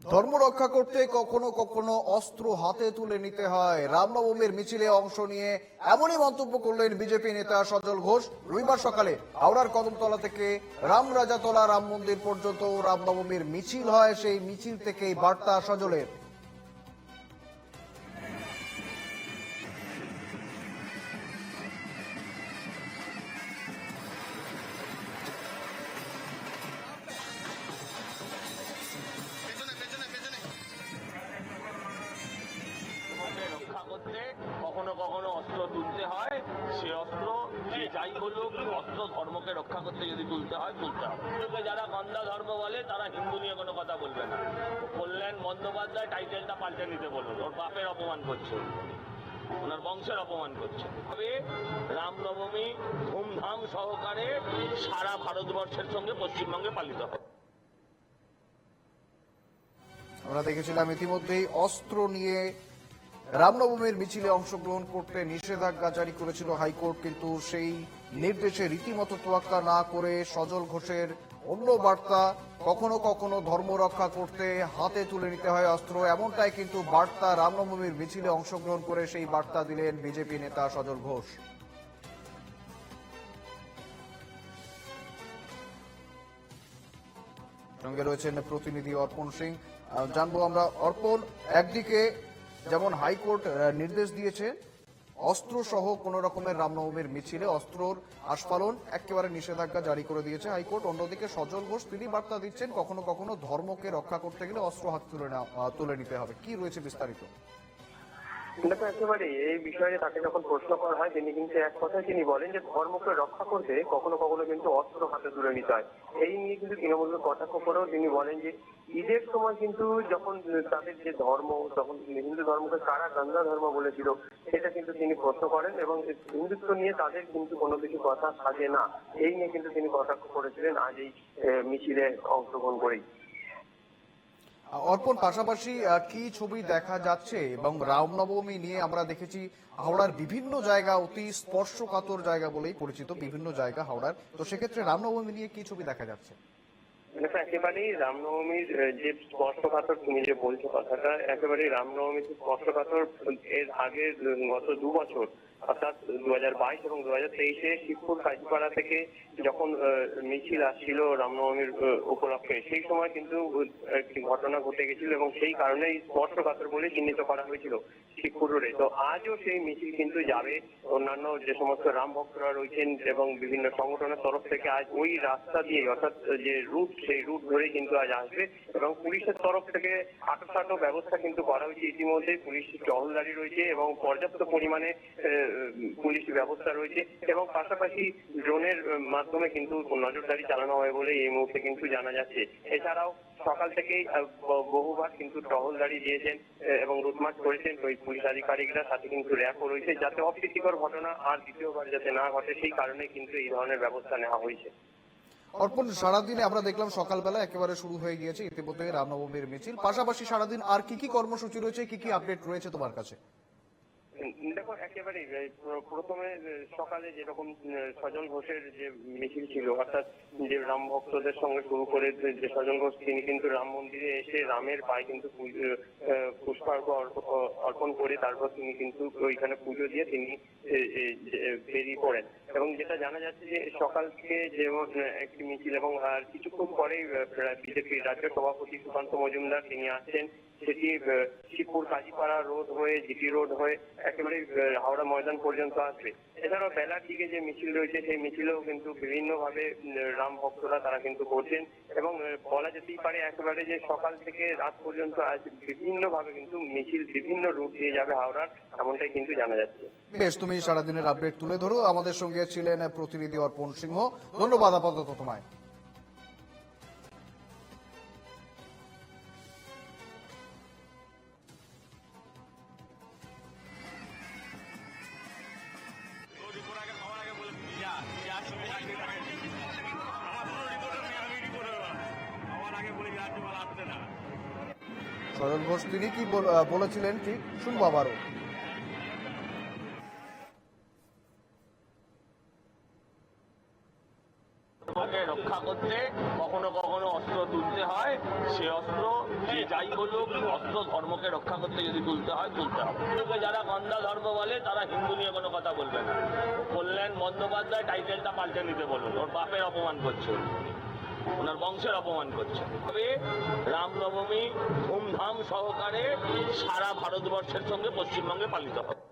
ধর্ম রক্ষা করতে কখনো কখনো অস্ত্র হাতে তুলে নিতে হয়। রামনবমীর মিছিলে অংশ নিয়ে এমনই মন্তব্য করলেন বিজেপি নেতা সজল ঘোষ। রবিবার সকালে হাওড়ার কদমতলা থেকে রামরাজাতলা রাম মন্দির পর্যন্ত রামনবমীর মিছিল হয়। সেই মিছিল থেকেই বার্তা সজলের। রক্ষা করতে কখনো কখনো অস্ত্র তুলতে হয়। সে অস্ত্র যে যাই বলুক, অস্ত্র ধর্মকে রক্ষা করতে যদি তুলতে হয় তুলতে হবে। যারা গন্ধা ধর্ম বলে তারা হিন্দু নিয়ে কোনো কথা বলবে না। কল্যাণ বন্দ্যোপাধ্যায় টাইটেলটা পাল্টে নিতে বলুন, ওর বাপের অপমান করছে, ওনার বংশের অপমান করছে। তবে রামনবমী ধুমধাম সহকারে সারা ভারতবর্ষের সঙ্গে পশ্চিমবঙ্গে পালিত হয়। আমরা দেখেছিলাম ইতিমধ্যেই অস্ত্র নিয়ে রামনবমীর মিছিলে অংশগ্রহণ করতে নিষেধাজ্ঞা জারি করেছিল হাইকোর্ট, কিন্তু সেই নির্দেশে রীতিমতো তোয়াক্কা না করে সজল ঘোষের অন্য বার্তা, কখনো কখনো ধর্ম রক্ষা করতে হাতে তুলে নিতে হয় অস্ত্র, এমনটাই কিন্তু বার্তা রামনবমীর মিছিলে অংশগ্রহণ করে সেই বার্তা দিলেন বিজেপি নেতা সজল ঘোষ। সঙ্গে রয়েছেন প্রতিনিধি অর্পণ সিং। জানবো আমরা অর্পণ, একদিকে যেমন হাইকোর্ট নির্দেশ দিয়েছে অস্ত্র সহ কোন রকমের রামনবমীর মিছিলে অস্ত্রর আস্ফালন একেবারে নিষেধাজ্ঞা জারি করে দিয়েছে হাইকোর্ট, অন্যদিকে সজল ঘোষ তিনি বার্তা দিচ্ছেন কখনো কখনো ধর্মকে রক্ষা করতে গেলে অস্ত্র হাত তুলে নিতে হবে। কি রয়েছে বিস্তারিত? দেখো, একেবারে এই বিষয়ে তাকে যখন প্রশ্ন করা হয় তিনি কিন্তু এক কথায় তিনি বলেন যে ধর্মকে রক্ষা করতে কখনো কখনো কিন্তু অস্ত্র হাতে তুলে নিতে হয়। এই নিয়ে কিন্তু তৃণমূলের কটাক্ষ করেও তিনি বলেন যে ঈদের সময় কিন্তু যখন তাদের যে ধর্ম, তখন হিন্দু ধর্মকে কারা গন্ধা ধর্ম বলেছিল সেটা কিন্তু তিনি প্রশ্ন করেন এবং হিন্দুত্ব নিয়ে তাদের কিন্তু কোনো কিছু কথা থাকে না, এই নিয়ে কিন্তু তিনি কটাক্ষ করেছিলেন আজ এই মিছিলে অংশগ্রহণ করেই। অর্পণ, পাশাপাশি কি ছবি দেখা যাচ্ছে এবং রামনবমী নিয়ে আমরা দেখেছি হাওড়ার বিভিন্ন জায়গা অতি স্পর্শকাতর জায়গা বলেই পরিচিত, বিভিন্ন জায়গা হাওড়ার, তো সেক্ষেত্রে রামনবমী নিয়ে কি ছবি দেখা যাচ্ছে? একেবারেই রামনবমীর যে স্পর্শকাতর, তুমি যে বলছো কথাটা, একেবারেই রামনবমীর স্পর্শকাতর। এর আগে গত 2 বছর অর্থাৎ 2022 এবং 2023-এ শিবপুর কাজীপাড়া থেকে যখন মিছিল আসছিল রামনবমীর উপলক্ষে, সেই সময় কিন্তু একটি ঘটনা ঘটে গেছিল এবং সেই কারণেই স্পর্শকাতর বলে চিহ্নিত করা হয়েছিল শিবপুর রোডে। তো আজও সেই মিছিল কিন্তু যাবে, অন্যান্য যে সমস্ত রাম ভক্তরা রয়েছেন এবং বিভিন্ন সংগঠনের তরফ থেকে আজ ওই রাস্তা দিয়ে, অর্থাৎ যে রুট, সেই রুট ধরে কিন্তু আজ আসবে এবং পুলিশের তরফ থেকে আটো ব্যবস্থা কিন্তু করা হয়েছে। ইতিমধ্যে পুলিশ টহলদারি রয়েছে এবং পর্যাপ্ত পরিমাণে পুলিশ ব্যবস্থা রয়েছে এবং পাশাপাশি ড্রোনের মাধ্যমে কিন্তু নজরদারি চালানো হয় বলে এই মুহূর্তে কিন্তু জানা যাচ্ছে। এছাড়াও সকাল থেকেই বহুবার কিন্তু টহলদারি দিয়েছেন এবং রুটমার্চ করেছেন ওই পুলিশ আধিকারিকরা, সাথে কিন্তু র্যাবও রয়েছে, যাতে অপ্রীতিকর ঘটনা আর দ্বিতীয়বার যাতে না ঘটে সেই কারণে কিন্তু এই ধরনের ব্যবস্থা নেওয়া হয়েছে। অর্পণ, সারাদিনে আমরা দেখলাম সকালবেলা একেবারে শুরু হয়ে গিয়েছে ইতিমধ্যে রামনবমীর মিছিল, পাশাপাশি সারাদিন আর কি কি কর্মসূচি রয়েছে, কি কি আপডেট রয়েছে তোমার কাছে? দেখো, একেবারেই প্রথমে সকালে যেরকম সজল ঘোষের যে মিছিল ছিল, অর্থাৎ যে রাম ভক্তদের সঙ্গে শুরু করে যে সজল ঘোষ তিনি কিন্তু রাম মন্দিরে এসে রামের পায়ে কিন্তু পুষ্পার্ঘ অর্পণ করে তারপর তিনি কিন্তু ওইখানে পুজো দিয়ে তিনি বেরিয়ে পড়েন এবং যেটা জানা যাচ্ছে যে সকাল থেকে যেমন একটি মিছিল এবং আর কিছুক্ষণ পরেই বিজেপির রাজ্য সভাপতি সুকান্ত মজুমদার তিনি আসছেন, সেটি শিবপুর কাজীপাড়া রোড হয়ে জিটি রোড হয়ে একেবারে হাওড়া ময়দান পর্যন্ত আসবে। এছাড়াও বেলার দিকে যে মিছিল রয়েছে সেই মিছিলেও কিন্তু বিভিন্ন ভাবে রাম ভক্তরা তারা কিন্তু করছেন এবং বলা যেতেই পারে একেবারে যে সকাল থেকে রাত পর্যন্ত আজ বিভিন্ন ভাবে কিন্তু মিছিল বিভিন্ন রুট দিয়ে যাবে হাওড়ার, এমনটাই কিন্তু জানা যাচ্ছে। বেশ, তুমি সারাদিনের আপডেট তুলে ধরো। আমাদের সঙ্গে ছিলেন প্রতিনিধি অর্পণ সিংহ, ধন্যবাদ আপাতত তোমায়। সজল ঘোষ তিনি কি বলেছিলেন ঠিক শুনবো আবারও। রক্ষা করতে কখনো কখনো অস্ত্র তুলতে হয়। সে অস্ত্র যে যাই বলুক অস্ত্র ধর্মকে রক্ষা করতে যদি তুলতে হয় তুলতে হবে। হিন্দুকে যারা গন্ধা ধর্ম বলে তারা হিন্দু নিয়ে কোনো কথা বলবে না। কল্যাণ বন্দ্যোপাধ্যায় টাইটেলটা পাল্টে নিতে বলুন, ওর বাপের অপমান করছে, ওনার বংশের অপমান করছে। তবে রামনবমী ধুমধাম সহকারে সারা ভারতবর্ষের সঙ্গে পশ্চিমবঙ্গে পালিত হবে।